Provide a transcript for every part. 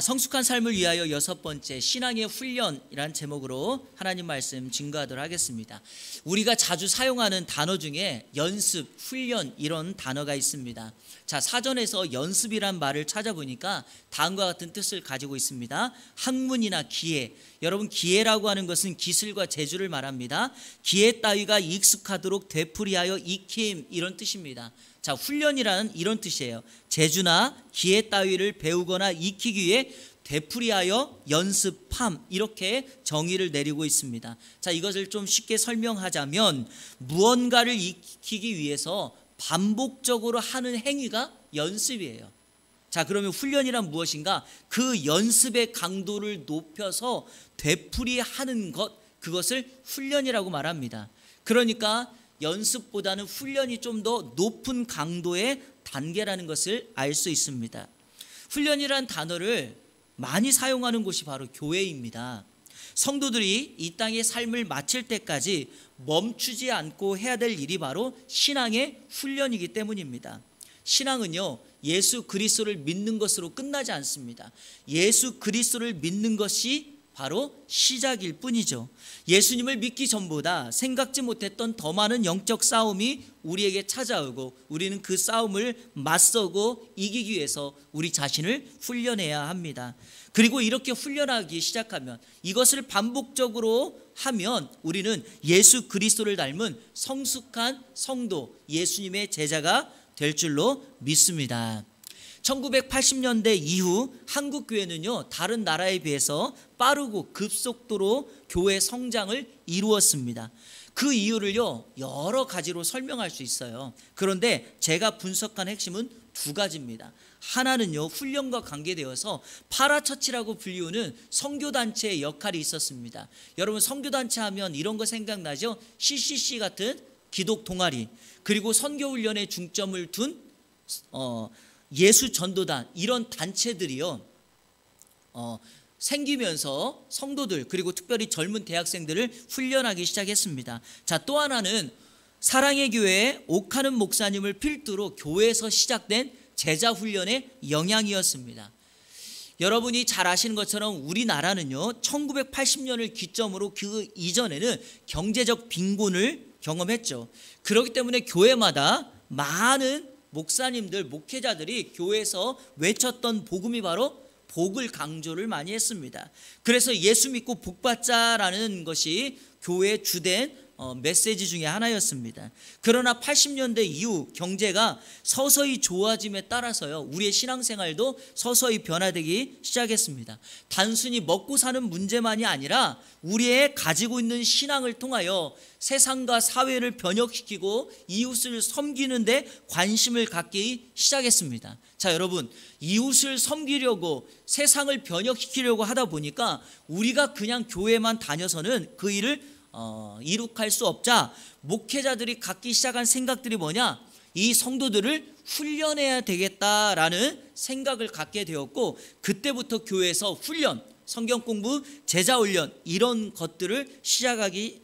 성숙한 삶을 위하여 여섯 번째, 신앙의 훈련이란 제목으로 하나님 말씀 증거하도록 하겠습니다. 우리가 자주 사용하는 단어 중에 연습, 훈련 이런 단어가 있습니다. 자, 사전에서 연습이란 말을 찾아보니까 다음과 같은 뜻을 가지고 있습니다. 학문이나 기회, 여러분 기회라고 하는 것은 기술과 재주를 말합니다. 기회 따위가 익숙하도록 되풀이하여 익힘 이런 뜻입니다. 자, 훈련이라는 이런 뜻이에요. 재주나 기회 따위를 배우거나 익히기 위해 되풀이하여 연습함 이렇게 정의를 내리고 있습니다. 자, 이것을 좀 쉽게 설명하자면 무언가를 익히기 위해서 반복적으로 하는 행위가 연습이에요. 자, 그러면 훈련이란 무엇인가? 그 연습의 강도를 높여서 되풀이하는 것, 그것을 훈련이라고 말합니다. 그러니까 연습보다는 훈련이 좀 더 높은 강도의 단계라는 것을 알 수 있습니다. 훈련이란 단어를 많이 사용하는 곳이 바로 교회입니다. 성도들이 이 땅의 삶을 마칠 때까지 멈추지 않고 해야 될 일이 바로 신앙의 훈련이기 때문입니다. 신앙은요, 예수 그리스도를 믿는 것으로 끝나지 않습니다. 예수 그리스도를 믿는 것이 바로 시작일 뿐이죠. 예수님을 믿기 전보다 생각지 못했던 더 많은 영적 싸움이 우리에게 찾아오고 우리는 그 싸움을 맞서고 이기기 위해서 우리 자신을 훈련해야 합니다. 그리고 이렇게 훈련하기 시작하면, 이것을 반복적으로 하면 우리는 예수 그리스도를 닮은 성숙한 성도, 예수님의 제자가 될 줄로 믿습니다. 1980년대 이후 한국 교회는요, 다른 나라에 비해서 빠르고 급속도로 교회 성장을 이루었습니다. 그 이유를요, 여러 가지로 설명할 수 있어요. 그런데 제가 분석한 핵심은 두 가지입니다. 하나는요, 훈련과 관계되어서 파라처치라고 불리우는 선교단체의 역할이 있었습니다. 여러분, 선교단체 하면 이런 거 생각나죠? CCC 같은 기독 동아리, 그리고 선교훈련에 중점을 둔 예수 전도단, 이런 단체들이요 생기면서 성도들, 그리고 특별히 젊은 대학생들을 훈련하기 시작했습니다. 자, 또 하나는 사랑의 교회의 옥하는 목사님을 필두로 교회에서 시작된 제자 훈련의 영향이었습니다. 여러분이 잘 아시는 것처럼 우리나라는요, 1980년을 기점으로 그 이전에는 경제적 빈곤을 경험했죠. 그렇기 때문에 교회마다 많은 목사님들, 목회자들이 교회에서 외쳤던 복음이 바로 복을 강조를 많이 했습니다. 그래서 예수 믿고 복 받자라는 것이 교회의 주된 메시지 중에 하나였습니다. 그러나 80년대 이후 경제가 서서히 좋아짐에 따라서요, 우리의 신앙생활도 서서히 변화되기 시작했습니다. 단순히 먹고 사는 문제만이 아니라 우리의 가지고 있는 신앙을 통하여 세상과 사회를 변혁시키고 이웃을 섬기는 데 관심을 갖기 시작했습니다. 자, 여러분, 이웃을 섬기려고 세상을 변혁시키려고 하다 보니까 우리가 그냥 교회만 다녀서는 그 일을 이룩할 수 없자 목회자들이 갖기 시작한 생각들이 뭐냐? 이 성도들을 훈련해야 되겠다라는 생각을 갖게 되었고, 그때부터 교회에서 훈련, 성경 공부, 제자 훈련 이런 것들을 시작하게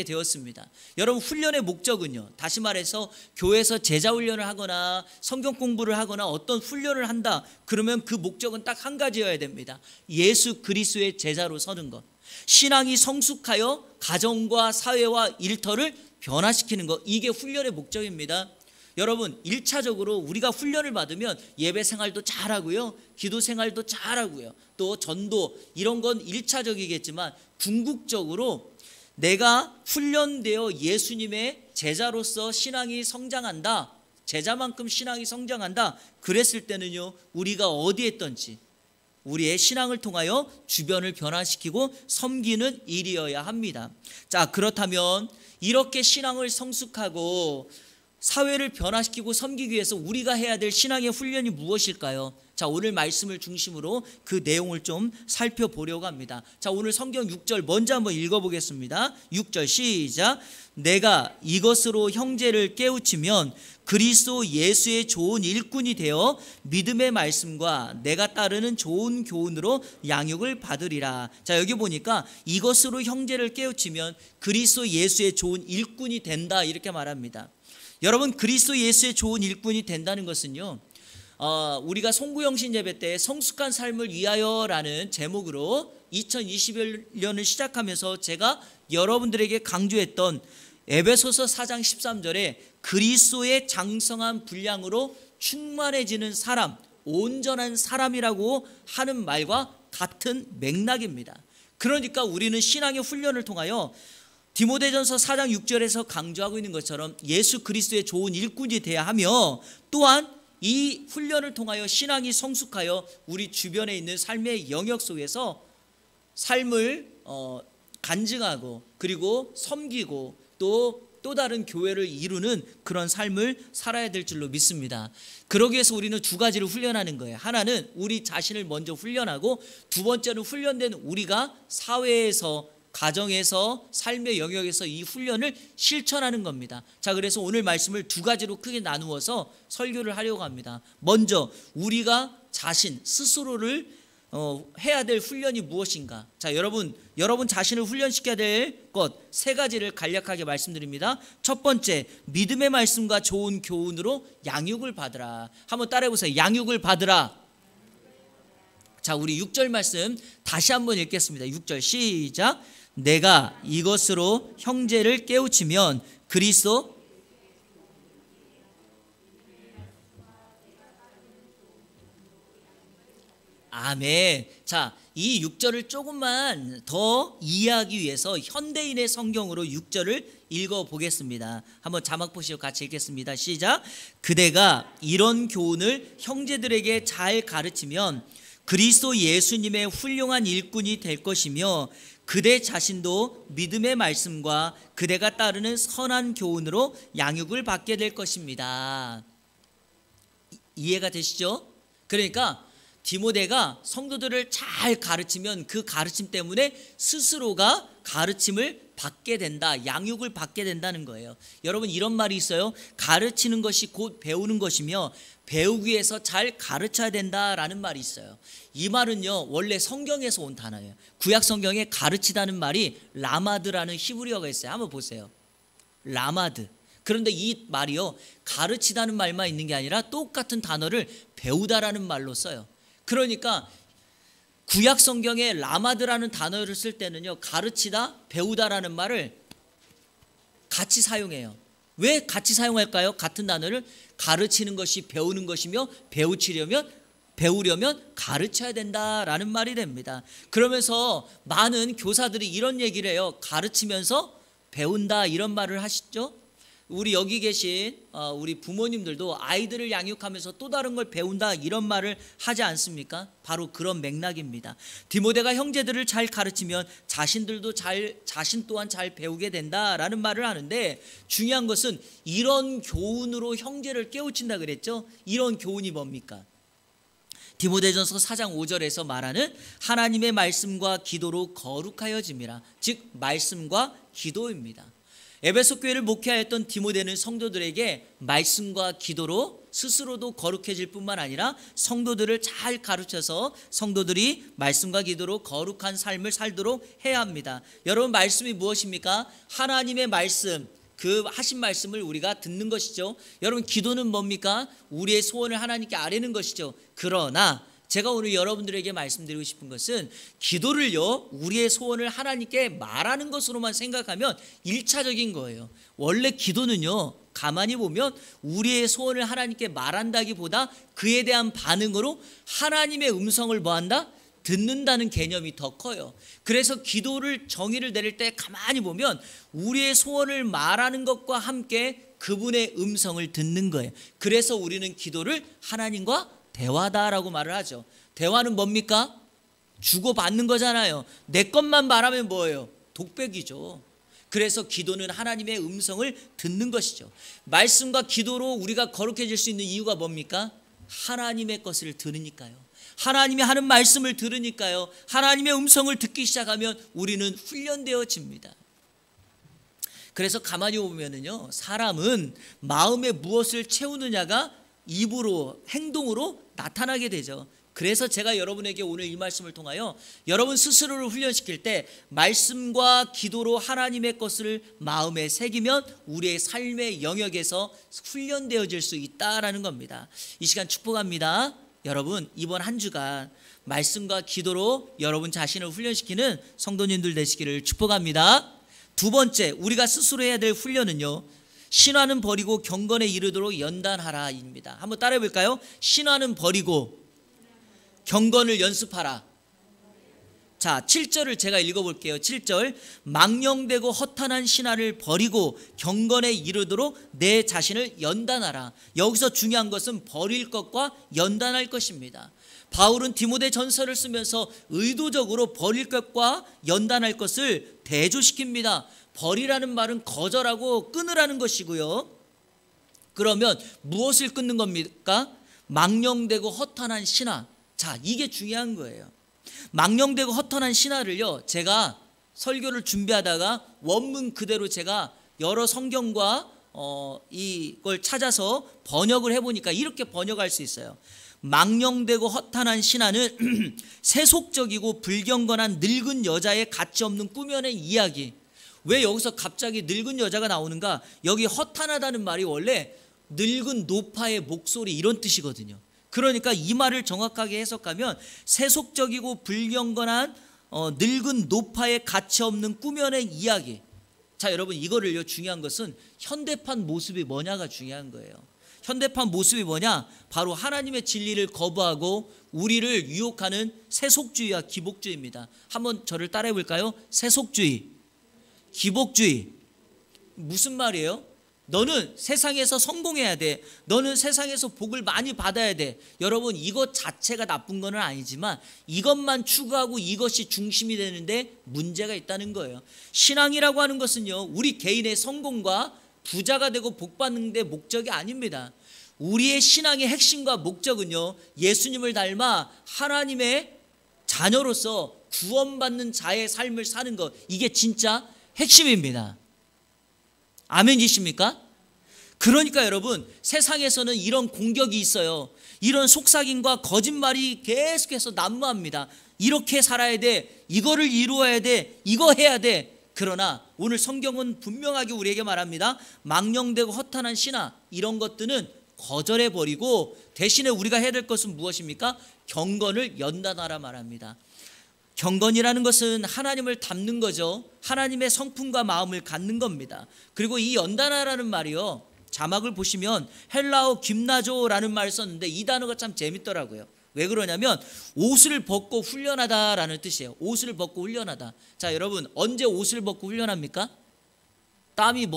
되었습니다. 여러분, 훈련의 목적은요, 다시 말해서 교회에서 제자 훈련을 하거나 성경 공부를 하거나 어떤 훈련을 한다 그러면 그 목적은 딱 한 가지여야 됩니다. 예수 그리스도의 제자로 서는 것. 신앙이 성숙하여 가정과 사회와 일터를 변화시키는 것, 이게 훈련의 목적입니다. 여러분, 1차적으로 우리가 훈련을 받으면 예배 생활도 잘하고요, 기도 생활도 잘하고요, 또 전도 이런 건 1차적이겠지만 궁극적으로 내가 훈련되어 예수님의 제자로서 신앙이 성장한다, 제자만큼 신앙이 성장한다 그랬을 때는요, 우리가 어디에 있던지 우리의 신앙을 통하여 주변을 변화시키고 섬기는 일이어야 합니다. 자, 그렇다면 이렇게 신앙을 성숙하고 사회를 변화시키고 섬기기 위해서 우리가 해야 될 신앙의 훈련이 무엇일까요? 자, 오늘 말씀을 중심으로 그 내용을 좀 살펴보려고 합니다. 자, 오늘 성경 6절 먼저 한번 읽어보겠습니다. 6절 시작. 내가 이것으로 형제를 깨우치면 그리스도 예수의 좋은 일꾼이 되어 믿음의 말씀과 내가 따르는 좋은 교훈으로 양육을 받으리라. 자, 여기 보니까 이것으로 형제를 깨우치면 그리스도 예수의 좋은 일꾼이 된다 이렇게 말합니다. 여러분, 그리스도 예수의 좋은 일꾼이 된다는 것은요, 우리가 송구영신 예배 때 성숙한 삶을 위하여라는 제목으로 2021년을 시작하면서 제가 여러분들에게 강조했던 에베소서 4장 13절에 그리스도의 장성한 분량으로 충만해지는 사람, 온전한 사람이라고 하는 말과 같은 맥락입니다. 그러니까 우리는 신앙의 훈련을 통하여 디모데전서 4장 6절에서 강조하고 있는 것처럼 예수 그리스도의 좋은 일꾼이 되어야 하며, 또한 이 훈련을 통하여 신앙이 성숙하여 우리 주변에 있는 삶의 영역 속에서 삶을 간증하고 그리고 섬기고 또 다른 교회를 이루는 그런 삶을 살아야 될 줄로 믿습니다. 그러기 위해서 우리는 두 가지를 훈련하는 거예요. 하나는 우리 자신을 먼저 훈련하고, 두 번째는 훈련된 우리가 사회에서, 가정에서, 삶의 영역에서 이 훈련을 실천하는 겁니다. 자, 그래서 오늘 말씀을 두 가지로 크게 나누어서 설교를 하려고 합니다. 먼저 우리가 자신 스스로를 해야 될 훈련이 무엇인가? 자, 여러분 자신을 훈련시켜야 될 것 세 가지를 간략하게 말씀드립니다. 첫 번째, 믿음의 말씀과 좋은 교훈으로 양육을 받으라. 한번 따라해 보세요. 양육을 받으라. 자, 우리 6절 말씀 다시 한번 읽겠습니다. 6절 시작. 내가 이것으로 형제를 깨우치면 그리스도 아멘. 자, 이 6절을 조금만 더 이해하기 위해서 현대인의 성경으로 6절을 읽어보겠습니다. 한번 자막 보시고 같이 읽겠습니다. 시작. 그대가 이런 교훈을 형제들에게 잘 가르치면 그리스도 예수님의 훌륭한 일꾼이 될 것이며, 그대 자신도 믿음의 말씀과 그대가 따르는 선한 교훈으로 양육을 받게 될 것입니다. 이해가 되시죠? 그러니까 디모데가 성도들을 잘 가르치면 그 가르침 때문에 스스로가 가르침을 받게 된다, 양육을 받게 된다는 거예요. 여러분, 이런 말이 있어요. 가르치는 것이 곧 배우는 것이며 배우기 위해서 잘 가르쳐야 된다라는 말이 있어요. 이 말은요, 원래 성경에서 온 단어예요. 구약 성경에 가르치다는 말이 라마드라는 히브리어가 있어요. 한번 보세요. 라마드. 그런데 이 말이요, 가르치다는 말만 있는 게 아니라 똑같은 단어를 배우다라는 말로 써요. 그러니까 구약 성경에 라마드라는 단어를 쓸 때는요, 가르치다, 배우다라는 말을 같이 사용해요. 왜 같이 사용할까요? 같은 단어를. 가르치는 것이 배우는 것이며 배우려면 가르쳐야 된다라는 말이 됩니다. 그러면서 많은 교사들이 이런 얘기를 해요. 가르치면서 배운다, 이런 말을 하시죠. 우리 여기 계신 우리 부모님들도 아이들을 양육하면서 또 다른 걸 배운다, 이런 말을 하지 않습니까? 바로 그런 맥락입니다. 디모데가 형제들을 잘 가르치면 자신 또한 잘 배우게 된다라는 말을 하는데, 중요한 것은 이런 교훈으로 형제를 깨우친다 그랬죠. 이런 교훈이 뭡니까? 디모데전서 4장 5절에서 말하는 하나님의 말씀과 기도로 거룩하여짐이라, 즉 말씀과 기도입니다. 에베소 교회를 목회하였던 디모데는 성도들에게 말씀과 기도로 스스로도 거룩해질 뿐만 아니라 성도들을 잘 가르쳐서 성도들이 말씀과 기도로 거룩한 삶을 살도록 해야 합니다. 여러분, 말씀이 무엇입니까? 하나님의 말씀, 그 하신 말씀을 우리가 듣는 것이죠. 여러분, 기도는 뭡니까? 우리의 소원을 하나님께 아뢰는 것이죠. 그러나 제가 오늘 여러분들에게 말씀드리고 싶은 것은, 기도를요, 우리의 소원을 하나님께 말하는 것으로만 생각하면 1차적인 거예요. 원래 기도는요, 가만히 보면 우리의 소원을 하나님께 말한다기보다 그에 대한 반응으로 하나님의 음성을 뭐한다? 듣는다는 개념이 더 커요. 그래서 기도를 정의를 내릴 때 가만히 보면 우리의 소원을 말하는 것과 함께 그분의 음성을 듣는 거예요. 그래서 우리는 기도를 하나님과 대화다라고 말을 하죠. 대화는 뭡니까? 주고받는 거잖아요. 내 것만 말하면 뭐예요? 독백이죠. 그래서 기도는 하나님의 음성을 듣는 것이죠. 말씀과 기도로 우리가 거룩해질 수 있는 이유가 뭡니까? 하나님의 것을 들으니까요. 하나님이 하는 말씀을 들으니까요. 하나님의 음성을 듣기 시작하면 우리는 훈련되어집니다. 그래서 가만히 보면은요, 사람은 마음에 무엇을 채우느냐가 입으로, 행동으로 나타나게 되죠. 그래서 제가 여러분에게 오늘 이 말씀을 통하여 여러분 스스로를 훈련시킬 때 말씀과 기도로 하나님의 것을 마음에 새기면 우리의 삶의 영역에서 훈련되어질 수 있다라는 겁니다. 이 시간 축복합니다. 여러분 이번 한 주간 말씀과 기도로 여러분 자신을 훈련시키는 성도님들 되시기를 축복합니다. 두 번째, 우리가 스스로 해야 될 훈련은요, 신화는 버리고 경건에 이르도록 연단하라입니다. 한번 따라해 볼까요? 신화는 버리고 경건을 연습하라. 자, 7절을 제가 읽어볼게요. 7절, 망령되고 허탄한 신화를 버리고 경건에 이르도록 내 자신을 연단하라. 여기서 중요한 것은 버릴 것과 연단할 것입니다. 바울은 디모데 전서를 쓰면서 의도적으로 버릴 것과 연단할 것을 대조시킵니다. 버리라는 말은 거절하고 끊으라는 것이고요. 그러면 무엇을 끊는 겁니까? 망령되고 허탄한 신화. 자, 이게 중요한 거예요. 망령되고 허탄한 신화를요, 제가 설교를 준비하다가 원문 그대로 제가 여러 성경과 이걸 찾아서 번역을 해보니까 이렇게 번역할 수 있어요. 망령되고 허탄한 신화는 세속적이고 불경건한 늙은 여자의 가치없는 꾸며낸 이야기. 왜 여기서 갑자기 늙은 여자가 나오는가? 여기 허탄하다는 말이 원래 늙은 노파의 목소리 이런 뜻이거든요. 그러니까 이 말을 정확하게 해석하면 세속적이고 불경건한 늙은 노파의 가치없는 꾸며낸 이야기. 자, 여러분 이거를요, 중요한 것은 현대판 모습이 뭐냐가 중요한 거예요. 현대판 모습이 뭐냐? 바로 하나님의 진리를 거부하고 우리를 유혹하는 세속주의와 기복주의입니다. 한번 저를 따라해 볼까요? 세속주의, 기복주의. 무슨 말이에요? 너는 세상에서 성공해야 돼. 너는 세상에서 복을 많이 받아야 돼. 여러분 이것 자체가 나쁜 건 아니지만 이것만 추구하고 이것이 중심이 되는데 문제가 있다는 거예요. 신앙이라고 하는 것은요, 우리 개인의 성공과 부자가 되고 복 받는 데 목적이 아닙니다. 우리의 신앙의 핵심과 목적은요, 예수님을 닮아 하나님의 자녀로서 구원받는 자의 삶을 사는 것. 이게 진짜 핵심입니다. 아멘이십니까? 그러니까 여러분 세상에서는 이런 공격이 있어요. 이런 속삭임과 거짓말이 계속해서 난무합니다. 이렇게 살아야 돼, 이거를 이루어야 돼, 이거 해야 돼. 그러나 오늘 성경은 분명하게 우리에게 말합니다. 망령되고 허탄한 신화, 이런 것들은 거절해버리고 대신에 우리가 해야 될 것은 무엇입니까? 경건을 연단하라 말합니다. 경건이라는 것은 하나님을 닮는 거죠. 하나님의 성품과 마음을 갖는 겁니다. 그리고 이 연단하라는 말이요, 자막을 보시면 헬라어 김나조라는 말을 썼는데 이 단어가 참 재밌더라고요. 왜 그러냐면 옷을 벗고 훈련하다라는 뜻이에요. 옷을 벗고 훈련하다. 자, 여러분 언제 옷을 벗고 훈련합니까? 땀이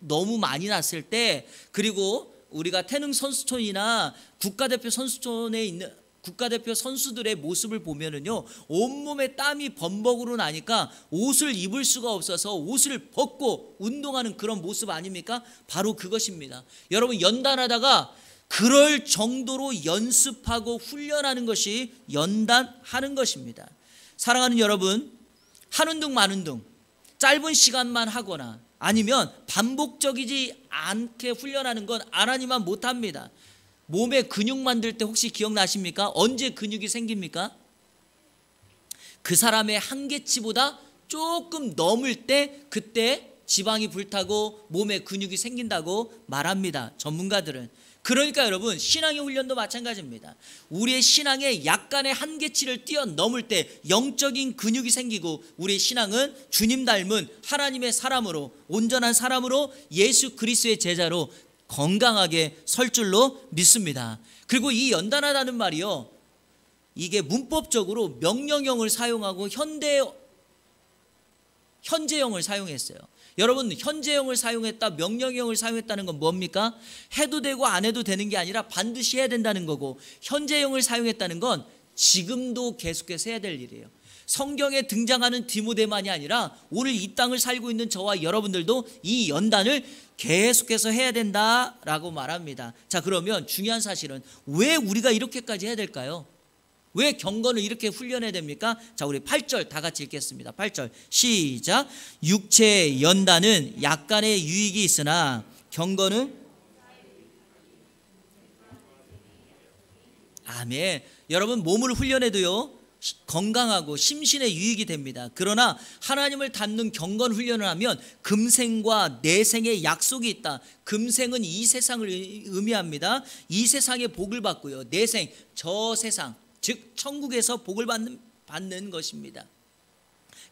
너무 많이 났을 때, 그리고 우리가 태능 선수촌이나 국가대표 선수촌에 있는 국가대표 선수들의 모습을 보면은요, 온몸에 땀이 범벅으로 나니까 옷을 입을 수가 없어서 옷을 벗고 운동하는 그런 모습 아닙니까? 바로 그것입니다. 여러분 연단하다가 그럴 정도로 연습하고 훈련하는 것이 연단하는 것입니다. 사랑하는 여러분, 하는 둥 마는 둥 짧은 시간만 하거나 아니면 반복적이지 않게 훈련하는 건 하나님만 못합니다. 몸에 근육 만들 때 혹시 기억나십니까? 언제 근육이 생깁니까? 그 사람의 한계치보다 조금 넘을 때 그때 지방이 불타고 몸에 근육이 생긴다고 말합니다. 전문가들은. 그러니까 여러분 신앙의 훈련도 마찬가지입니다. 우리의 신앙의 약간의 한계치를 뛰어넘을 때 영적인 근육이 생기고 우리의 신앙은 주님 닮은 하나님의 사람으로, 온전한 사람으로, 예수 그리스도의 제자로 건강하게 설 줄로 믿습니다. 그리고 이 연단하다는 말이요, 이게 문법적으로 명령형을 사용하고 현재형을 사용했어요. 여러분 현재형을 사용했다, 명령형을 사용했다는 건 뭡니까? 해도 되고 안 해도 되는 게 아니라 반드시 해야 된다는 거고, 현재형을 사용했다는 건 지금도 계속해서 해야 될 일이에요. 성경에 등장하는 디모데만이 아니라 오늘 이 땅을 살고 있는 저와 여러분들도 이 연단을 계속해서 해야 된다라고 말합니다. 자, 그러면 중요한 사실은 왜 우리가 이렇게까지 해야 될까요? 왜 경건을 이렇게 훈련해야 됩니까? 자, 우리 8절 다 같이 읽겠습니다. 8절 시작. 육체의 연단은 약간의 유익이 있으나 경건은 아멘. 여러분 몸을 훈련해도요 건강하고 심신에 유익이 됩니다. 그러나 하나님을 닮는 경건 훈련을 하면 금생과 내생의 약속이 있다. 금생은 이 세상을 의미합니다. 이 세상의 복을 받고요, 내생 저 세상 즉 천국에서 복을 받는 것입니다.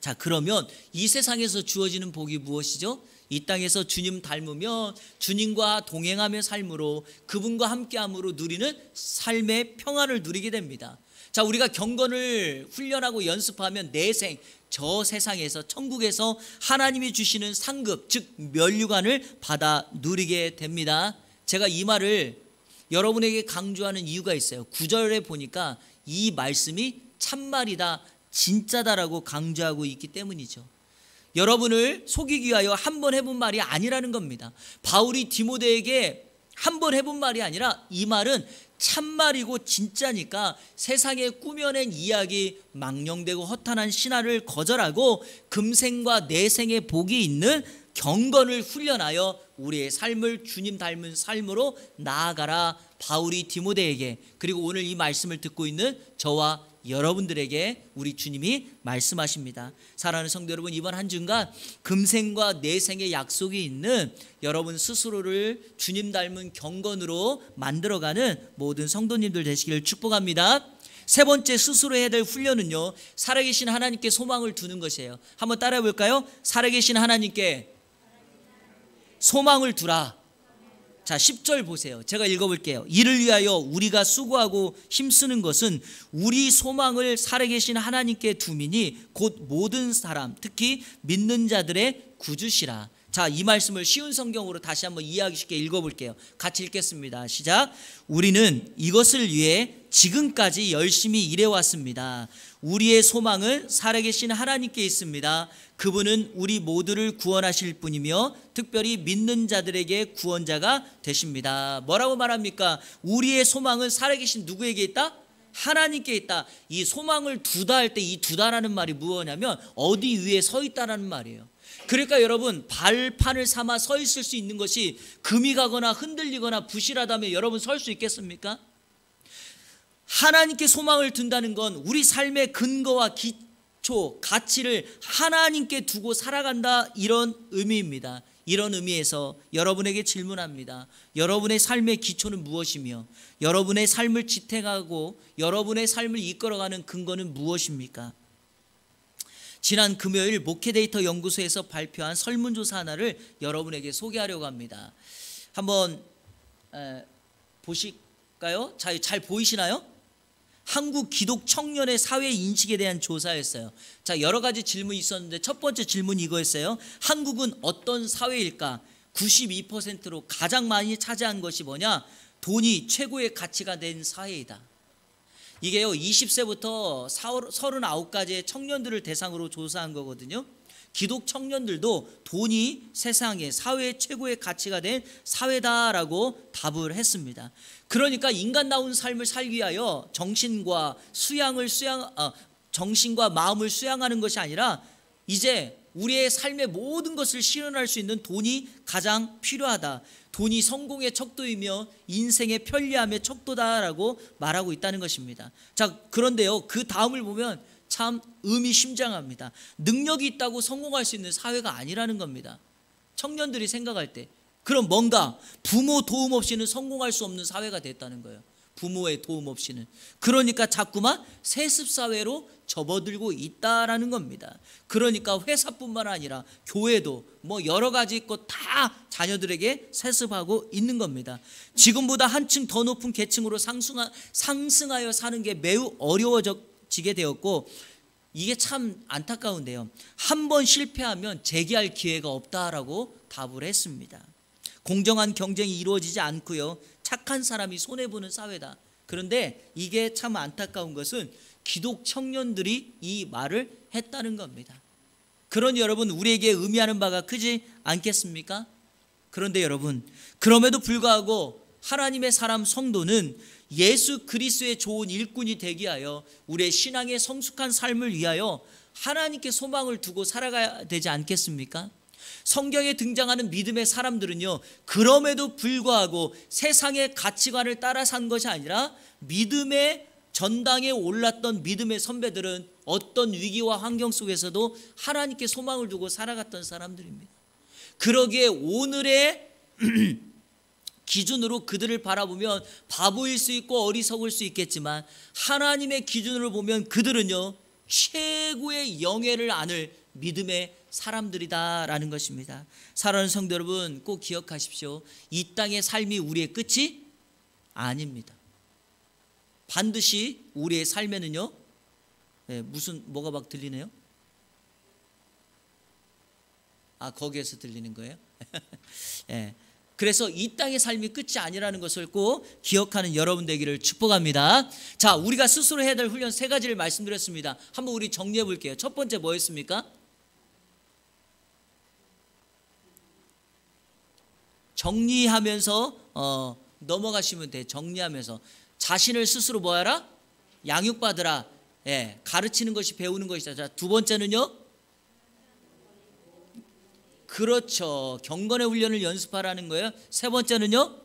자, 그러면 이 세상에서 주어지는 복이 무엇이죠? 이 땅에서 주님 닮으며 주님과 동행하며 삶으로 그분과 함께함으로 누리는 삶의 평안을 누리게 됩니다. 자, 우리가 경건을 훈련하고 연습하면 내생 저 세상에서 천국에서 하나님이 주시는 상급 즉 면류관을 받아 누리게 됩니다. 제가 이 말을 여러분에게 강조하는 이유가 있어요. 9절에 보니까 이 말씀이 참말이다, 진짜다라고 강조하고 있기 때문이죠. 여러분을 속이기 위하여 한 번 해본 말이 아니라는 겁니다. 바울이 디모데에게 한 번 해본 말이 아니라 이 말은 참말이고 진짜니까 세상에 꾸며낸 이야기, 망령되고 허탄한 신화를 거절하고 금생과 내생의 복이 있는 경건을 훈련하여 우리의 삶을 주님 닮은 삶으로 나아가라. 바울이 디모데에게, 그리고 오늘 이 말씀을 듣고 있는 저와 여러분들에게 우리 주님이 말씀하십니다. 사랑하는 성도 여러분, 이번 한 주간 금생과 내생의 약속이 있는 여러분 스스로를 주님 닮은 경건으로 만들어가는 모든 성도님들 되시기를 축복합니다. 세 번째 스스로 해야 될 훈련은요, 살아계신 하나님께 소망을 두는 것이에요. 한번 따라해 볼까요? 살아계신 하나님께 소망을 두라. 자, 10절 보세요. 제가 읽어볼게요. 이를 위하여 우리가 수고하고 힘쓰는 것은 우리 소망을 살아계신 하나님께 두미니 곧 모든 사람 특히 믿는 자들의 구주시라. 자, 이 말씀을 쉬운 성경으로 다시 한번 이해하기 쉽게 읽어볼게요. 같이 읽겠습니다. 시작. 우리는 이것을 위해 지금까지 열심히 일해왔습니다. 우리의 소망은 살아계신 하나님께 있습니다. 그분은 우리 모두를 구원하실 분이며 특별히 믿는 자들에게 구원자가 되십니다. 뭐라고 말합니까? 우리의 소망은 살아계신 누구에게 있다? 하나님께 있다. 이 소망을 두다 할 때 이 두다라는 말이 무엇이냐면 어디 위에 서 있다라는 말이에요. 그러니까 여러분, 발판을 삼아 서 있을 수 있는 것이 금이 가거나 흔들리거나 부실하다면 여러분 설 수 있겠습니까? 하나님께 소망을 둔다는 건 우리 삶의 근거와 기초, 가치를 하나님께 두고 살아간다, 이런 의미입니다. 이런 의미에서 여러분에게 질문합니다. 여러분의 삶의 기초는 무엇이며 여러분의 삶을 지탱하고 여러분의 삶을 이끌어가는 근거는 무엇입니까? 지난 금요일 목회데이터 연구소에서 발표한 설문조사 하나를 여러분에게 소개하려고 합니다. 한번 보실까요? 잘 보이시나요? 한국 기독 청년의 사회 인식에 대한 조사였어요. 자, 여러 가지 질문이 있었는데 첫 번째 질문이 이거였어요. 한국은 어떤 사회일까? 92%로 가장 많이 차지한 것이 뭐냐? 돈이 최고의 가치가 된 사회이다. 이게요, 20세부터 39가지의 청년들을 대상으로 조사한 거거든요. 기독 청년들도 돈이 세상에 사회의 최고의 가치가 된 사회다라고 답을 했습니다. 그러니까 인간다운 삶을 살기 위하여 정신과 마음을 수양하는 것이 아니라 이제 우리의 삶의 모든 것을 실현할 수 있는 돈이 가장 필요하다. 돈이 성공의 척도이며 인생의 편리함의 척도다라고 말하고 있다는 것입니다. 자, 그런데요, 그 다음을 보면 참 의미심장합니다. 능력이 있다고 성공할 수 있는 사회가 아니라는 겁니다. 청년들이 생각할 때. 그럼 뭔가 부모 도움 없이는 성공할 수 없는 사회가 됐다는 거예요. 부모의 도움 없이는. 그러니까 자꾸만 세습사회로 접어들고 있다라는 겁니다. 그러니까 회사뿐만 아니라 교회도 뭐 여러 가지 것 다 자녀들에게 세습하고 있는 겁니다. 지금보다 한층 더 높은 계층으로 상승하여 사는 게 매우 어려워지게 되었고, 이게 참 안타까운데요. 한 번 실패하면 재기할 기회가 없다라고 답을 했습니다. 공정한 경쟁이 이루어지지 않고요, 착한 사람이 손해보는 사회다. 그런데 이게 참 안타까운 것은 기독 청년들이 이 말을 했다는 겁니다. 그러니 여러분, 우리에게 의미하는 바가 크지 않겠습니까? 그런데 여러분, 그럼에도 불구하고 하나님의 사람 성도는 예수 그리스도의 좋은 일꾼이 되기 위하여 우리의 신앙의 성숙한 삶을 위하여 하나님께 소망을 두고 살아가야 되지 않겠습니까? 성경에 등장하는 믿음의 사람들은요, 그럼에도 불구하고 세상의 가치관을 따라 산 것이 아니라 믿음의 전당에 올랐던 믿음의 선배들은 어떤 위기와 환경 속에서도 하나님께 소망을 두고 살아갔던 사람들입니다. 그러기에 오늘의 기준으로 그들을 바라보면 바보일 수 있고 어리석을 수 있겠지만 하나님의 기준으로 보면 그들은요, 최고의 영예를 안을 믿음의 사람들이다라는 것입니다. 사랑하는 성도 여러분, 꼭 기억하십시오. 이 땅의 삶이 우리의 끝이 아닙니다. 반드시 우리의 삶에는요, 뭐가 막 들리네요? 거기에서 들리는 거예요? 그래서 이 땅의 삶이 끝이 아니라는 것을 꼭 기억하는 여러분 되기를 축복합니다. 자, 우리가 스스로 해야 될 훈련 3가지를 말씀드렸습니다. 한번 우리 정리해 볼게요. 첫 번째 뭐였습니까? 정리하면서 넘어가시면 돼. 정리하면서 자신을 스스로 뭐하라? 양육받으라. 가르치는 것이 배우는 것이다. 자, 두 번째는요, 그렇죠, 경건의 훈련을 연습하라는 거예요. 세 번째는요,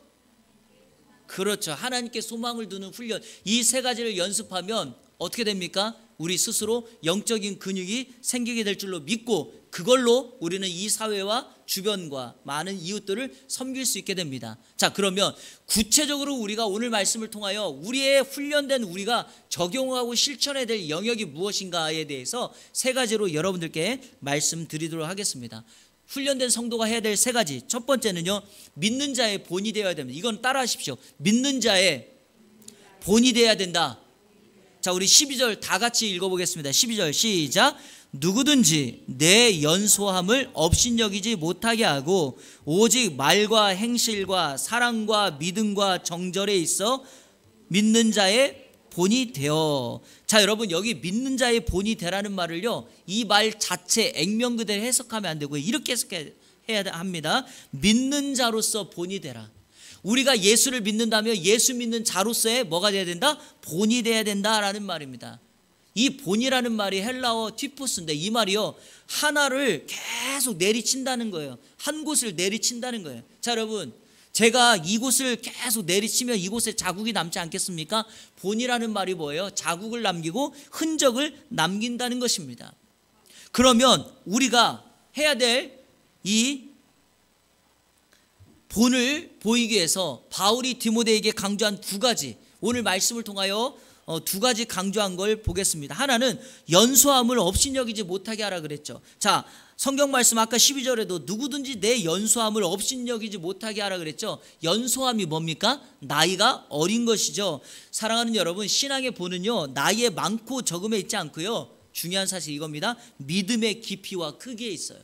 그렇죠, 하나님께 소망을 두는 훈련. 이 3가지를 연습하면 어떻게 됩니까? 우리 스스로 영적인 근육이 생기게 될 줄로 믿고 그걸로 우리는 이 사회와 주변과 많은 이웃들을 섬길 수 있게 됩니다. 자, 그러면 구체적으로 우리가 오늘 말씀을 통하여 우리의 훈련된 우리가 적용하고 실천해야 될 영역이 무엇인가에 대해서 3가지로 여러분들께 말씀드리도록 하겠습니다. 훈련된 성도가 해야 될 3가지. 첫 번째는요, 믿는 자의 본이 되어야 됩니다. 이건 따라 하십시오. 믿는 자의 본이 되어야 된다. 자, 우리 12절 다 같이 읽어보겠습니다. 12절 시작. 누구든지 내 연소함을 업신여기지 못하게 하고 오직 말과 행실과 사랑과 믿음과 정절에 있어 믿는 자의 본이 되어. 자, 여러분, 여기 믿는 자의 본이 되라는 말을요, 이 말 자체 액면 그대로 해석하면 안 되고요, 이렇게 해석해야 합니다. 믿는 자로서 본이 되라. 우리가 예수를 믿는다면 예수 믿는 자로서의 뭐가 돼야 된다? 본이 돼야 된다라는 말입니다. 이 본이라는 말이 헬라어 티푸스인데 이 말이요, 하나를 계속 내리친다는 거예요. 한 곳을 내리친다는 거예요. 자, 여러분, 제가 이곳을 계속 내리치면 이곳에 자국이 남지 않겠습니까? 본이라는 말이 뭐예요? 자국을 남기고 흔적을 남긴다는 것입니다. 그러면 우리가 해야 될 이 본을 보이기 위해서 바울이 디모데에게 강조한 2가지, 오늘 말씀을 통하여 2가지 강조한 걸 보겠습니다. 하나는 연소함을 업신여기지 못하게 하라 그랬죠. 자, 성경 말씀 아까 12절에도 누구든지 내 연소함을 업신여기지 못하게 하라 그랬죠. 연소함이 뭡니까? 나이가 어린 것이죠. 사랑하는 여러분, 신앙의 본은요, 나이에 많고 적음에 있지 않고요, 중요한 사실 이겁니다. 믿음의 깊이와 크기에 있어요.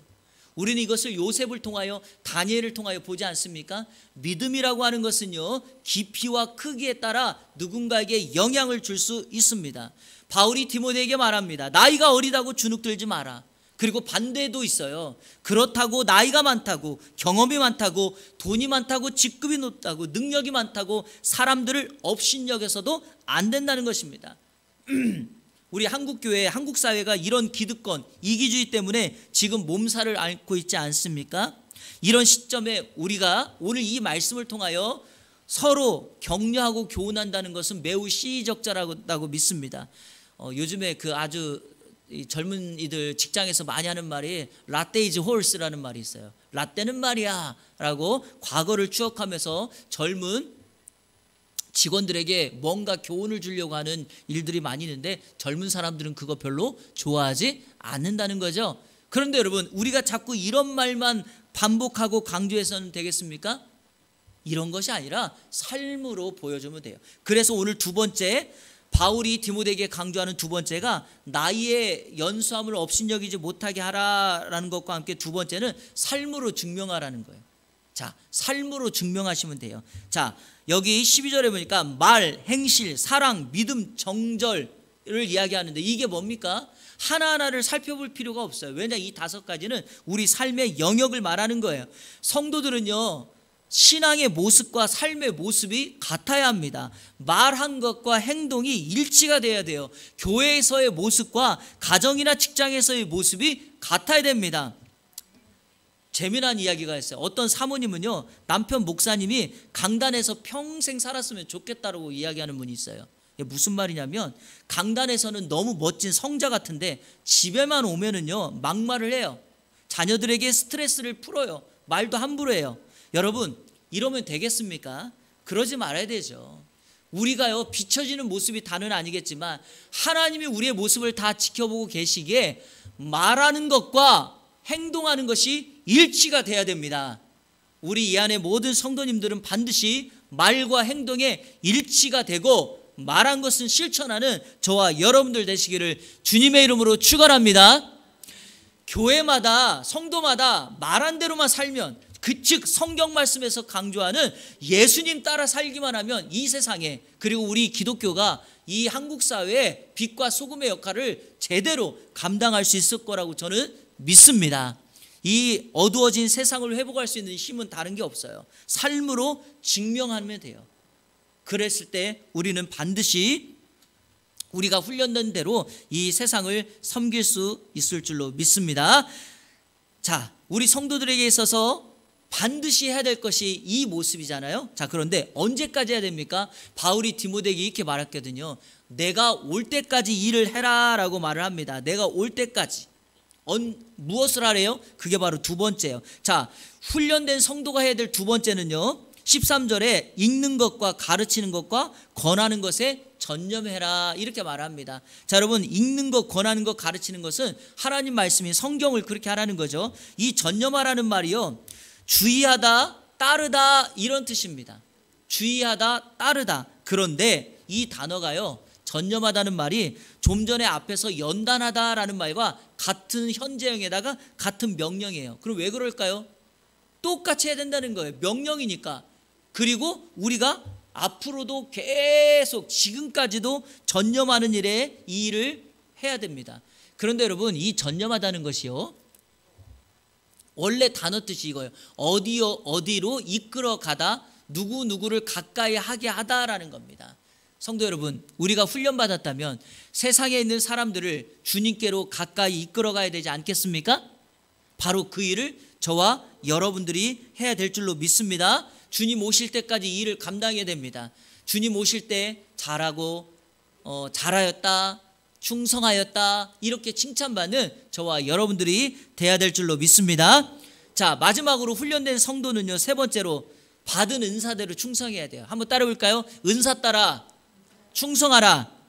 우리는 이것을 요셉을 통하여, 다니엘을 통하여 보지 않습니까? 믿음이라고 하는 것은요, 깊이와 크기에 따라 누군가에게 영향을 줄 수 있습니다. 바울이 디모데에게 말합니다. 나이가 어리다고 주눅들지 마라. 그리고 반대도 있어요. 그렇다고 나이가 많다고, 경험이 많다고, 돈이 많다고, 직급이 높다고, 능력이 많다고 사람들을 업신여겨서도 안 된다는 것입니다. 우리 한국교회, 한국사회가 이런 기득권, 이기주의 때문에 지금 몸살을 앓고 있지 않습니까? 이런 시점에 우리가 오늘 이 말씀을 통하여 서로 격려하고 교훈한다는 것은 매우 시의적절하다고 믿습니다. 요즘에 그 아주 젊은이들 직장에서 많이 하는 말이 라떼 이즈 홀스라는 말이 있어요. 라떼는 말이야 라고 과거를 추억하면서 젊은 직원들에게 뭔가 교훈을 주려고 하는 일들이 많이 있는데 젊은 사람들은 그거 별로 좋아하지 않는다는 거죠. 그런데 여러분, 우리가 자꾸 이런 말만 반복하고 강조해서는 되겠습니까? 이런 것이 아니라 삶으로 보여주면 돼요. 그래서 오늘 2번째, 바울이 디모데에게 강조하는 2번째가 나이의 연수함을 업신여기지 못하게 하라라는 것과 함께 2번째는 삶으로 증명하라는 거예요. 자, 삶으로 증명하시면 돼요. 자, 여기 12절에 보니까 말, 행실, 사랑, 믿음, 정절을 이야기하는데 이게 뭡니까? 하나하나를 살펴볼 필요가 없어요. 왜냐, 이 5가지는 우리 삶의 영역을 말하는 거예요. 성도들은요, 신앙의 모습과 삶의 모습이 같아야 합니다. 말한 것과 행동이 일치가 돼야 돼요. 교회에서의 모습과 가정이나 직장에서의 모습이 같아야 됩니다. 재미난 이야기가 있어요. 어떤 사모님은요, 남편 목사님이 강단에서 평생 살았으면 좋겠다라고 이야기하는 분이 있어요. 이게 무슨 말이냐면, 강단에서는 너무 멋진 성자 같은데 집에만 오면은요 막말을 해요. 자녀들에게 스트레스를 풀어요. 말도 함부로 해요. 여러분, 이러면 되겠습니까? 그러지 말아야 되죠. 우리가요, 비춰지는 모습이 다는 아니겠지만 하나님이 우리의 모습을 다 지켜보고 계시기에 말하는 것과 행동하는 것이 일치가 돼야 됩니다. 우리 이 안에 모든 성도님들은 반드시 말과 행동에 일치가 되고 말한 것은 실천하는 저와 여러분들 되시기를 주님의 이름으로 축원합니다. 교회마다 성도마다 말한 대로만 살면, 즉 성경 말씀에서 강조하는 예수님 따라 살기만 하면 이 세상에, 그리고 우리 기독교가 이 한국 사회의 빛과 소금의 역할을 제대로 감당할 수 있을 거라고 저는 믿습니다. 이 어두워진 세상을 회복할 수 있는 힘은 다른 게 없어요. 삶으로 증명하면 돼요. 그랬을 때 우리는 반드시 우리가 훈련된 대로 이 세상을 섬길 수 있을 줄로 믿습니다. 자, 우리 성도들에게 있어서 반드시 해야 될 것이 이 모습이잖아요. 자, 그런데 언제까지 해야 됩니까? 바울이 디모데에게 이렇게 말했거든요. 내가 올 때까지 일을 해라 라고 말을 합니다. 내가 올 때까지. 무엇을 하래요? 그게 바로 두 번째예요. 자, 훈련된 성도가 해야 될 두 번째는요, 13절에 읽는 것과 가르치는 것과 권하는 것에 전념해라 이렇게 말합니다. 자, 여러분, 읽는 것, 권하는 것, 가르치는 것은 하나님 말씀이 성경을 그렇게 하라는 거죠. 이 전념하라는 말이요, 주의하다, 따르다 이런 뜻입니다. 주의하다, 따르다. 그런데 이 단어가요, 전념하다는 말이 좀 전에 앞에서 연단하다라는 말과 같은 현재형에다가 같은 명령이에요. 그럼 왜 그럴까요? 똑같이 해야 된다는 거예요. 명령이니까. 그리고 우리가 앞으로도 계속 지금까지도 전념하는 일에 이 일을 해야 됩니다. 그런데 여러분, 이 전념하다는 것이요, 원래 단어 뜻이 이거예요. 어디로 이끌어 가다, 누구를 가까이 하게 하다라는 겁니다. 성도 여러분, 우리가 훈련받았다면 세상에 있는 사람들을 주님께로 가까이 이끌어 가야 되지 않겠습니까? 바로 그 일을 저와 여러분들이 해야 될 줄로 믿습니다. 주님 오실 때까지 이 일을 감당해야 됩니다. 주님 오실 때 잘하고 잘하였다, 충성하였다 이렇게 칭찬받는 저와 여러분들이 돼야 될 줄로 믿습니다. 자, 마지막으로 훈련된 성도는요, 세 번째로 받은 은사대로 충성해야 돼요. 한번 따라 볼까요? 은사 따라 충성하라.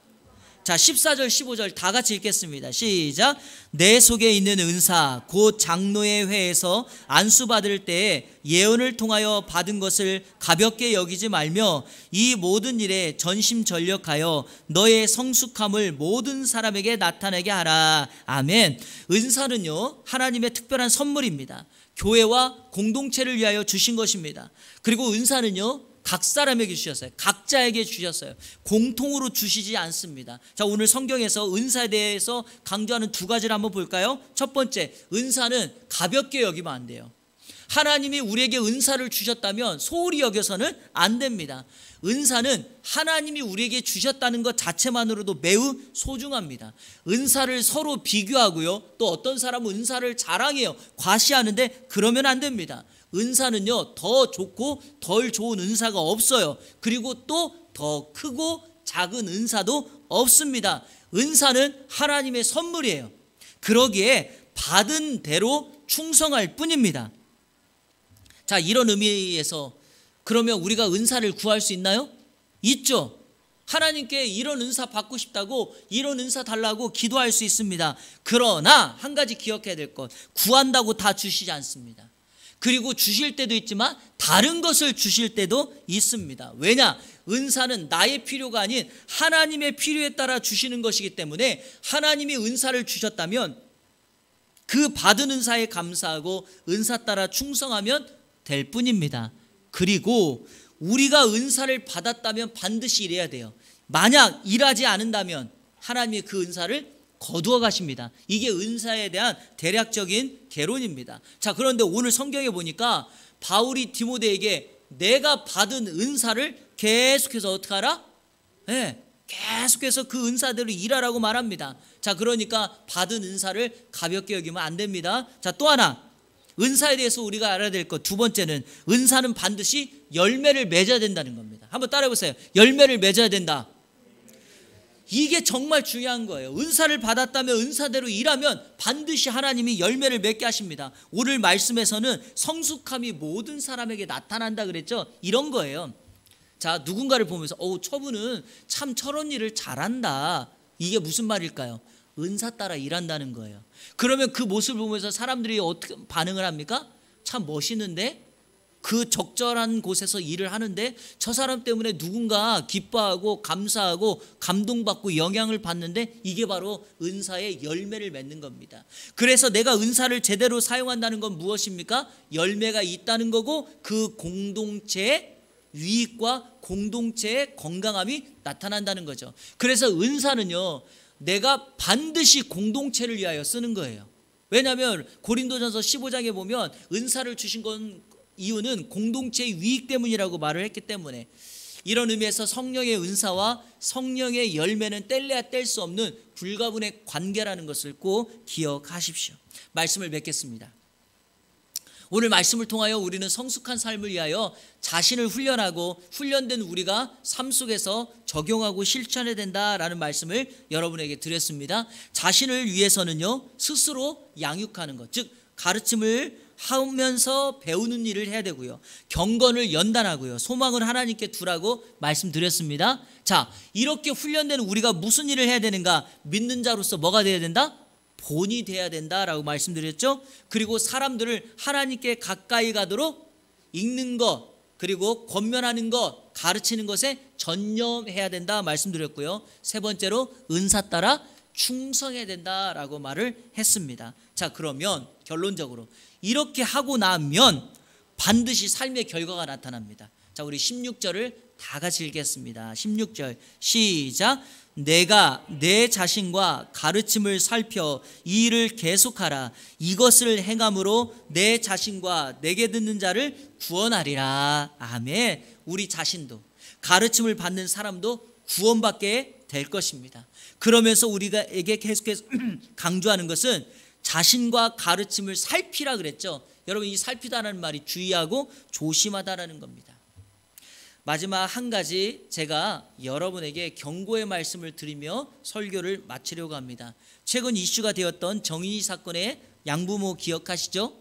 자, 14절 15절 다 같이 읽겠습니다. 시작. 내 속에 있는 은사 곧 장로의 회에서 안수받을 때에 예언을 통하여 받은 것을 가볍게 여기지 말며 이 모든 일에 전심전력하여 너의 성숙함을 모든 사람에게 나타내게 하라. 아멘. 은사는요, 하나님의 특별한 선물입니다. 교회와 공동체를 위하여 주신 것입니다. 그리고 은사는요, 각 사람에게 주셨어요. 각자에게 주셨어요. 공통으로 주시지 않습니다. 자, 오늘 성경에서 은사에 대해서 강조하는 두 가지를 한번 볼까요? 첫 번째, 은사는 가볍게 여기면 안 돼요. 하나님이 우리에게 은사를 주셨다면 소홀히 여겨서는 안 됩니다. 은사는 하나님이 우리에게 주셨다는 것 자체만으로도 매우 소중합니다. 은사를 서로 비교하고요, 또 어떤 사람은 은사를 자랑해요, 과시하는데 그러면 안 됩니다. 은사는요, 더 좋고 덜 좋은 은사가 없어요. 그리고 또 더 크고 작은 은사도 없습니다. 은사는 하나님의 선물이에요. 그러기에 받은 대로 충성할 뿐입니다. 자, 이런 의미에서 그러면 우리가 은사를 구할 수 있나요? 있죠. 하나님께 이런 은사 받고 싶다고, 이런 은사 달라고 기도할 수 있습니다. 그러나 한 가지 기억해야 될 것, 구한다고 다 주시지 않습니다. 그리고 주실 때도 있지만 다른 것을 주실 때도 있습니다. 왜냐? 은사는 나의 필요가 아닌 하나님의 필요에 따라 주시는 것이기 때문에 하나님이 은사를 주셨다면 그 받은 은사에 감사하고 은사 따라 충성하면 될 뿐입니다. 그리고 우리가 은사를 받았다면 반드시 일해야 돼요. 만약 일하지 않는다면 하나님이 그 은사를 거두어 가십니다. 이게 은사에 대한 대략적인 개론입니다. 자, 그런데 오늘 성경에 보니까 바울이 디모데에게 내가 받은 은사를 계속해서 어떻게 하라? 계속해서 그 은사대로 일하라고 말합니다. 자, 그러니까 받은 은사를 가볍게 여기면 안 됩니다. 자, 또 하나, 은사에 대해서 우리가 알아야 될 것 두 번째는 은사는 반드시 열매를 맺어야 된다는 겁니다. 한번 따라해 보세요. 열매를 맺어야 된다. 이게 정말 중요한 거예요. 은사를 받았다면 은사대로 일하면 반드시 하나님이 열매를 맺게 하십니다. 오늘 말씀에서는 성숙함이 모든 사람에게 나타난다 그랬죠. 이런 거예요. 자, 누군가를 보면서 저분은 참 저런 일을 잘한다. 이게 무슨 말일까요? 은사 따라 일한다는 거예요. 그러면 그 모습을 보면서 사람들이 어떻게 반응을 합니까? 참 멋있는데? 그 적절한 곳에서 일을 하는데 저 사람 때문에 누군가 기뻐하고 감사하고 감동받고 영향을 받는데 이게 바로 은사의 열매를 맺는 겁니다. 그래서 내가 은사를 제대로 사용한다는 건 무엇입니까? 열매가 있다는 거고 그 공동체의 유익과 공동체의 건강함이 나타난다는 거죠. 그래서 은사는요, 내가 반드시 공동체를 위하여 쓰는 거예요. 왜냐하면 고린도전서 15장에 보면 은사를 주신 건 이유는 공동체의 유익 때문이라고 말을 했기 때문에 이런 의미에서 성령의 은사와 성령의 열매는 뗄래야 뗄 수 없는 불가분의 관계라는 것을 꼭 기억하십시오. 말씀을 맺겠습니다. 오늘 말씀을 통하여 우리는 성숙한 삶을 위하여 자신을 훈련하고 훈련된 우리가 삶 속에서 적용하고 실천해야 된다라는 말씀을 여러분에게 드렸습니다. 자신을 위해서는요, 스스로 양육하는 것, 즉 가르침을 하면서 배우는 일을 해야 되고요, 경건을 연단하고요, 소망을 하나님께 두라고 말씀드렸습니다. 자, 이렇게 훈련된 우리가 무슨 일을 해야 되는가? 믿는 자로서 뭐가 돼야 된다? 본이 돼야 된다라고 말씀드렸죠. 그리고 사람들을 하나님께 가까이 가도록 읽는 것, 그리고 권면하는 것, 가르치는 것에 전념해야 된다 말씀드렸고요. 세 번째로 은사 따라 충성해야 된다라고 말을 했습니다. 자, 그러면 결론적으로 이렇게 하고 나면 반드시 삶의 결과가 나타납니다. 자, 우리 16절을 다 같이 읽겠습니다. 16절 시작. 내가 내 자신과 가르침을 살펴 이 일을 계속하라. 이것을 행함으로 내 자신과 내게 듣는 자를 구원하리라. 아멘. 우리 자신도 가르침을 받는 사람도 구원받게 될 것입니다. 그러면서 우리에게 계속해서 강조하는 것은 자신과 가르침을 살피라 그랬죠. 여러분, 이 살피다라는 말이 주의하고 조심하다라는 겁니다. 마지막 한 가지 제가 여러분에게 경고의 말씀을 드리며 설교를 마치려고 합니다. 최근 이슈가 되었던 정인이 사건의 양부모 기억하시죠?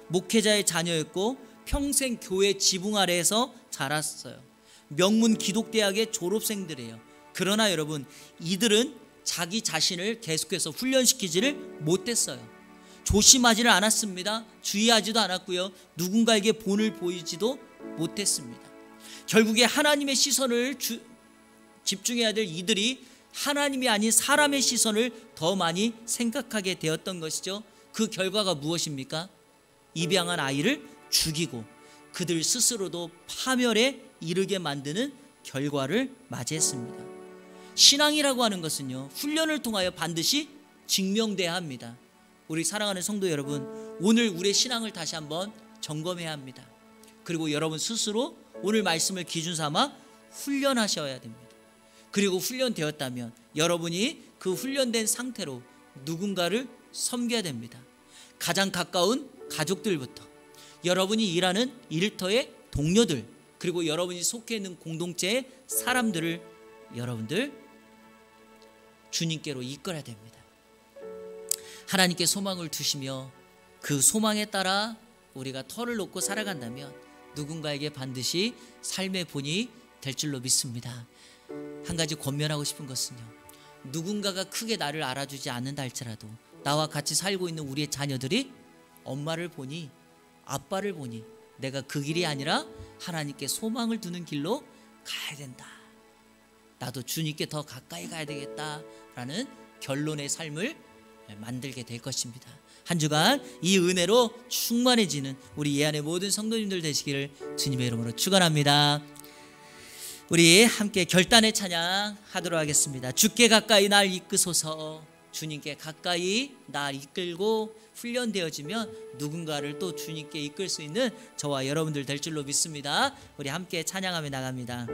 목회자의 자녀였고 평생 교회 지붕 아래에서 자랐어요. 명문 기독대학의 졸업생들이에요. 그러나 여러분, 이들은 자기 자신을 계속해서 훈련시키지를 못했어요. 조심하지를 않았습니다. 주의하지도 않았고요, 누군가에게 본을 보이지도 못했습니다. 결국에 하나님의 시선을 집중해야 될 이들이 하나님이 아닌 사람의 시선을 더 많이 생각하게 되었던 것이죠. 그 결과가 무엇입니까? 입양한 아이를 죽이고 그들 스스로도 파멸에 이르게 만드는 결과를 맞이했습니다. 신앙이라고 하는 것은요, 훈련을 통하여 반드시 증명돼야 합니다. 우리 사랑하는 성도 여러분, 오늘 우리의 신앙을 다시 한번 점검해야 합니다. 그리고 여러분 스스로 오늘 말씀을 기준 삼아 훈련하셔야 됩니다. 그리고 훈련되었다면 여러분이 그 훈련된 상태로 누군가를 섬겨야 됩니다. 가장 가까운 가족들부터 여러분이 일하는 일터의 동료들, 그리고 여러분이 속해 있는 공동체의 사람들을 여러분들 주님께로 이끌어야 됩니다. 하나님께 소망을 두시며 그 소망에 따라 우리가 털을 놓고 살아간다면 누군가에게 반드시 삶의 본이 될 줄로 믿습니다. 한 가지 권면하고 싶은 것은요, 누군가가 크게 나를 알아주지 않는다 할지라도 나와 같이 살고 있는 우리의 자녀들이 엄마를 보니 아빠를 보니 내가 그 길이 아니라 하나님께 소망을 두는 길로 가야 된다, 나도 주님께 더 가까이 가야 되겠다라는 결론의 삶을 만들게 될 것입니다. 한 주간 이 은혜로 충만해지는 우리 예안의 모든 성도님들 되시기를 주님의 이름으로 축원합니다. 우리 함께 결단의 찬양 하도록 하겠습니다. 주께 가까이 날 이끄소서. 주님께 가까이 날 이끌고 훈련되어지면 누군가를 또 주님께 이끌 수 있는 저와 여러분들 될 줄로 믿습니다. 우리 함께 찬양하며 나갑니다.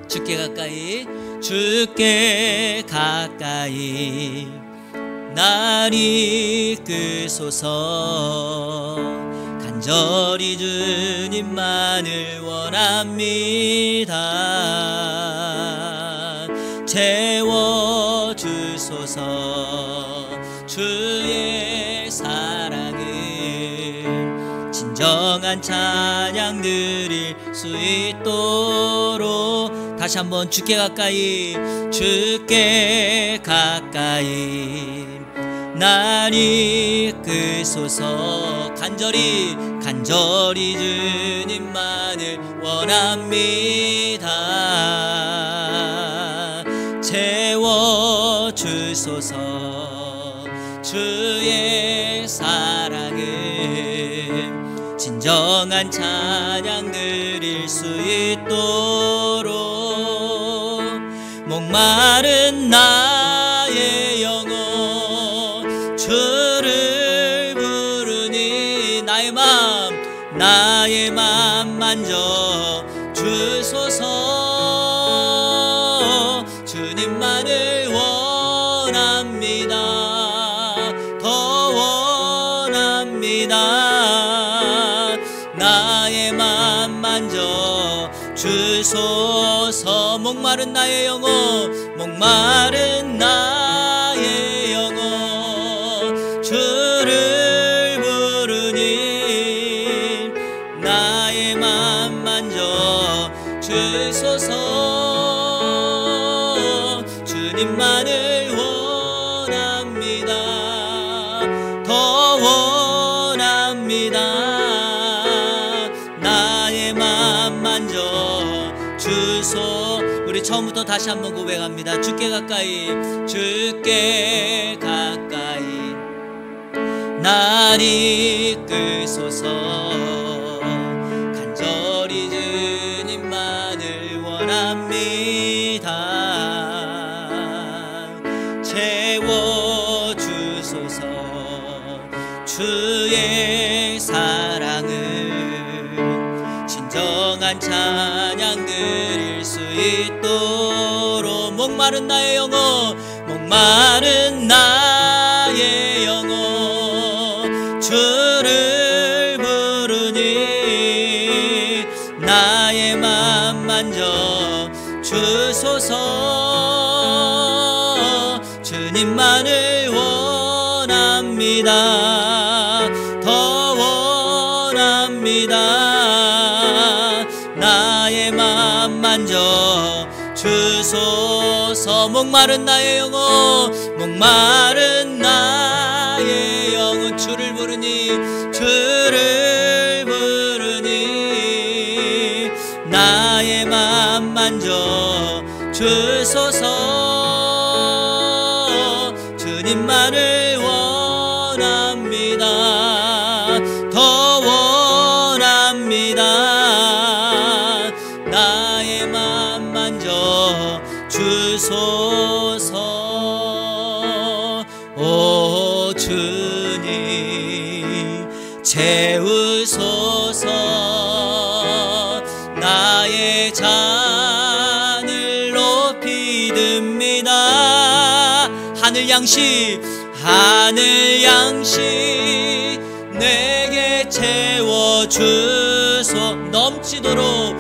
주께 가까이, 주께 가까이 날 이끄소서. 간절히 주님만을 원합니다. 채워주소서. 주의 사랑을 진정한 찬양 드릴 수 있도록 다시 한번 주께 가까이, 주께 가까이 날 이끄소서. 간절히 주님만을 원합니다. 채워주소서. 주의 사랑을 진정한 찬양 드릴 수 있도록 목마른 나의 영혼 주를 부르니 나의 맘 만져 주소서. 주님만을 원합니다. 더 원합니다. 나의 맘 만져 주소서. 목마른 나의 영혼, 목마른 나의 영혼 주를 부르니 나의 맘 만져 주소서. 주님만을 원합니다. 더 원합니다. 나의 맘 만져 주소. 우리 처음부터 다시 한번 고백합니다. 주께 가까이, 주께 가까이 날 이끄소서. 간절히 주님만을 원합니다. 채워주소서. 주의 사랑을 진정한 찬양 드릴 수 있도록 목마른 나의 영혼, 목마른 나의 영혼 주를 부르니 나의 맘 만져 주소서. 주님만을 원합니다. 더 원합니다. 나의 맘 만져 주소서. 목마른 나의 영혼, 목마른 나의 영혼 주를 부르니 나의 맘 만져 주소서. 주님만을 원합니다. 더 원합니다. 나의 맘 만져 주소서. 오 주님 채우소서. 나의 잔을 높이 듭니다. 하늘 양식 내게 채워주소. 넘치도록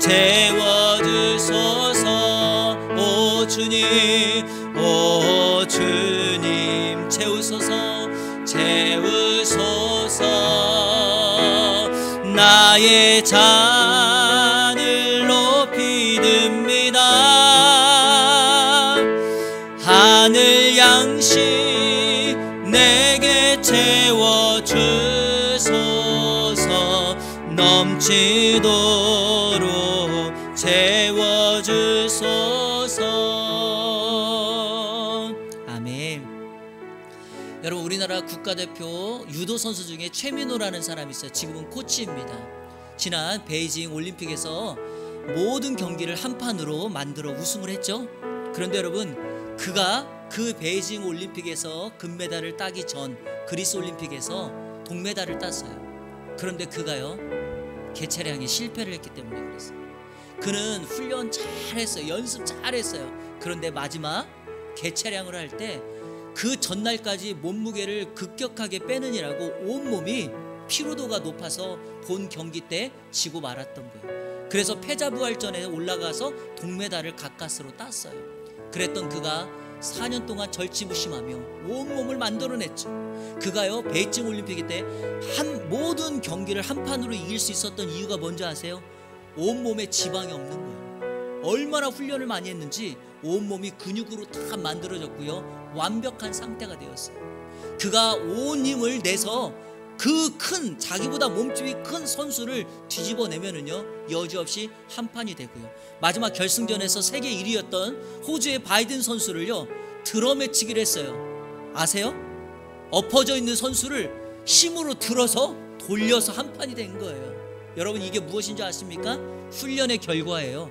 채워주소서. 오 주님 채우소서. 나의 잔을 높이 듭니다. 하늘 양식 내게 채워주소서. 넘치도록 채워주소서. 아멘. 여러분, 우리나라 국가대표 유도 선수 중에 최민호라는 사람이 있어요. 지금은 코치입니다. 지난 베이징 올림픽에서 모든 경기를 한 판으로 만들어 우승을 했죠. 그런데 여러분, 그가 그 베이징 올림픽에서 금메달을 따기 전 그리스 올림픽에서 동메달을 땄어요. 그런데 그가요, 개체량에 실패를 했기 때문에 그랬어요. 그는 훈련 잘했어요. 연습 잘했어요. 그런데 마지막 개체량을 할 때 그 전날까지 몸무게를 급격하게 빼느니라고 온몸이 피로도가 높아서 본 경기 때 지고 말았던 거예요. 그래서 패자부활전에 올라가서 동메달을 가까스로 땄어요. 그랬던 그가 4년 동안 절치부심하며 온몸을 만들어냈죠. 그가요, 베이징 올림픽 때 모든 경기를 한 판으로 이길 수 있었던 이유가 뭔지 아세요? 온몸에 지방이 없는 거예요. 얼마나 훈련을 많이 했는지 온몸이 근육으로 다 만들어졌고요, 완벽한 상태가 되었어요. 그가 온 힘을 내서 그 큰, 자기보다 몸집이 큰 선수를 뒤집어내면은요, 여지없이 한 판이 되고요, 마지막 결승전에서 세계 1위였던 호주의 바이든 선수를요 들어매치기를 했어요. 아세요? 엎어져 있는 선수를 힘으로 들어서 돌려서 한 판이 된 거예요. 여러분, 이게 무엇인지 아십니까? 훈련의 결과예요.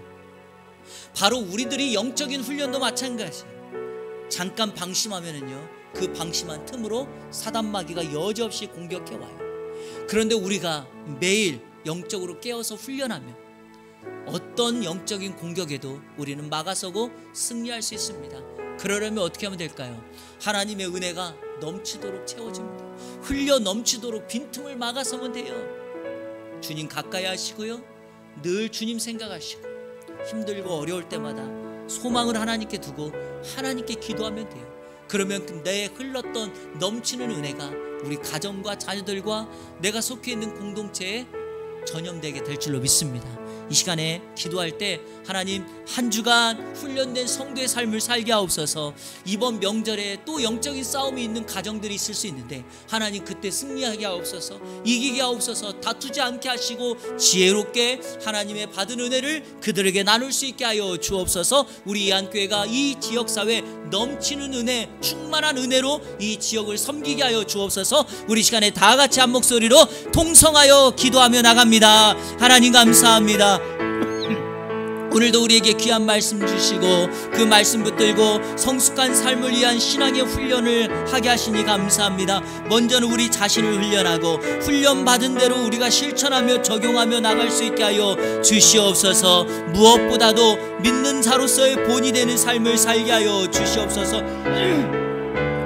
바로 우리들이 영적인 훈련도 마찬가지예요. 잠깐 방심하면은요, 그 방심한 틈으로 사단 마귀가 여지없이 공격해 와요. 그런데 우리가 매일 영적으로 깨어서 훈련하면 어떤 영적인 공격에도 우리는 막아서고 승리할 수 있습니다. 그러려면 어떻게 하면 될까요? 하나님의 은혜가 넘치도록 채워집니다. 흘려 넘치도록 빈틈을 막아서면 돼요. 주님 가까이 하시고요, 늘 주님 생각하시고, 힘들고 어려울 때마다 소망을 하나님께 두고 하나님께 기도하면 돼요. 그러면 내 흘렀던 넘치는 은혜가 우리 가정과 자녀들과 내가 속해 있는 공동체에 전염되게 될 줄로 믿습니다. 이 시간에 기도할 때 하나님, 한 주간 훈련된 성도의 삶을 살게 하옵소서. 이번 명절에 또 영적인 싸움이 있는 가정들이 있을 수 있는데 하나님, 그때 승리하게 하옵소서. 이기게 하옵소서. 다투지 않게 하시고 지혜롭게 하나님의 받은 은혜를 그들에게 나눌 수 있게 하여 주옵소서. 우리 이한교회가 이 지역사회 넘치는 은혜, 충만한 은혜로 이 지역을 섬기게 하여 주옵소서. 우리 시간에 다 같이 한 목소리로 통성하여 기도하며 나갑니다. 하나님 감사합니다. 오늘도 우리에게 귀한 말씀 주시고 그 말씀 붙들고 성숙한 삶을 위한 신앙의 훈련을 하게 하시니 감사합니다. 먼저는 우리 자신을 훈련하고 훈련받은 대로 우리가 실천하며 적용하며 나갈 수 있게 하여 주시옵소서. 무엇보다도 믿는 자로서의 본이 되는 삶을 살게 하여 주시옵소서.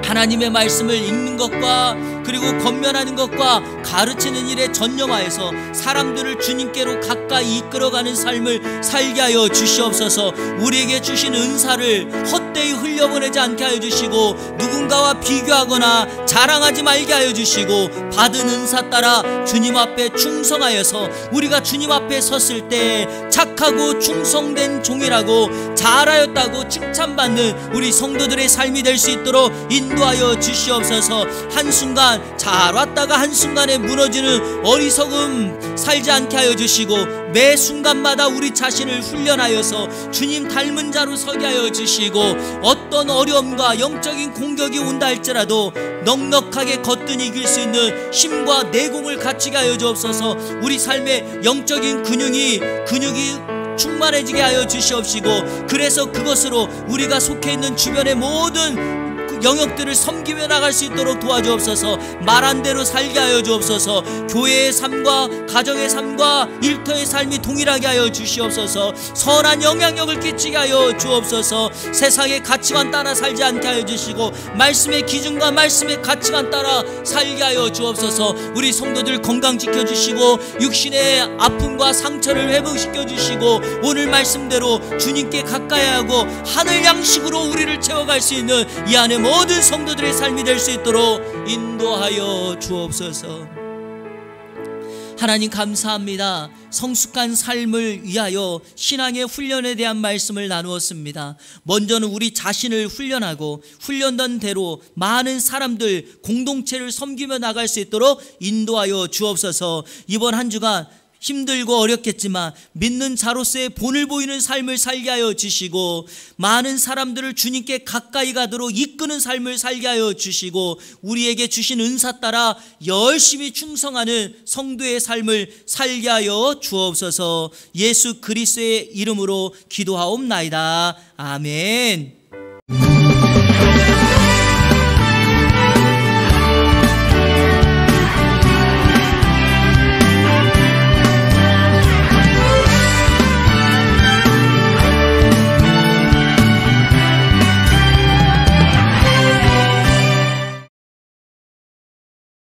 하나님의 말씀을 읽는 것과 그리고 권면하는 것과 가르치는 일에 전념하여서 사람들을 주님께로 가까이 이끌어가는 삶을 살게 하여 주시옵소서. 우리에게 주신 은사를 헛되이 흘려보내지 않게 하여 주시고 누군가와 비교하거나 자랑하지 말게 하여 주시고 받은 은사 따라 주님 앞에 충성하여서 우리가 주님 앞에 섰을 때 착하고 충성된 종이라고 잘하였다고 칭찬받는 우리 성도들의 삶이 될 수 있도록 인도하여 주시옵소서. 한순간 잘 왔다가 한순간에 무너지는 어리석음 살지 않게 하여 주시고 매 순간마다 우리 자신을 훈련하여서 주님 닮은 자로 서게 하여 주시고 어떤 어려움과 영적인 공격이 온다 할지라도 넉넉하게 거뜬히 이길 수 있는 힘과 내공을 갖추게 하여 주옵소서. 우리 삶의 영적인 근육이 충만해지게 하여 주시옵시고 그래서 그것으로 우리가 속해 있는 주변의 모든 영역들을 섬기며 나갈 수 있도록 도와주옵소서. 말한 대로 살게 하여 주옵소서. 교회의 삶과 가정의 삶과 일터의 삶이 동일하게 하여 주시옵소서. 선한 영향력을 끼치게 하여 주옵소서. 세상의 가치관 따라 살지 않게 하여 주시고 말씀의 기준과 말씀의 가치관 따라 살게 하여 주옵소서. 우리 성도들 건강 지켜주시고 육신의 아픔과 상처를 회복시켜 주시고 오늘 말씀대로 주님께 가까이 하고 하늘 양식으로 우리를 채워갈 수 있는 이 안에 모든 성도들의 삶이 될 수 있도록 인도하여 주옵소서. 하나님 감사합니다. 성숙한 삶을 위하여 신앙의 훈련에 대한 말씀을 나누었습니다. 먼저는 우리 자신을 훈련하고 훈련된 대로 많은 사람들 공동체를 섬기며 나갈 수 있도록 인도하여 주옵소서. 이번 한 주간 힘들고 어렵겠지만 믿는 자로서의 본을 보이는 삶을 살게 하여 주시고 많은 사람들을 주님께 가까이 가도록 이끄는 삶을 살게 하여 주시고 우리에게 주신 은사 따라 열심히 충성하는 성도의 삶을 살게 하여 주옵소서. 예수 그리스도의 이름으로 기도하옵나이다. 아멘.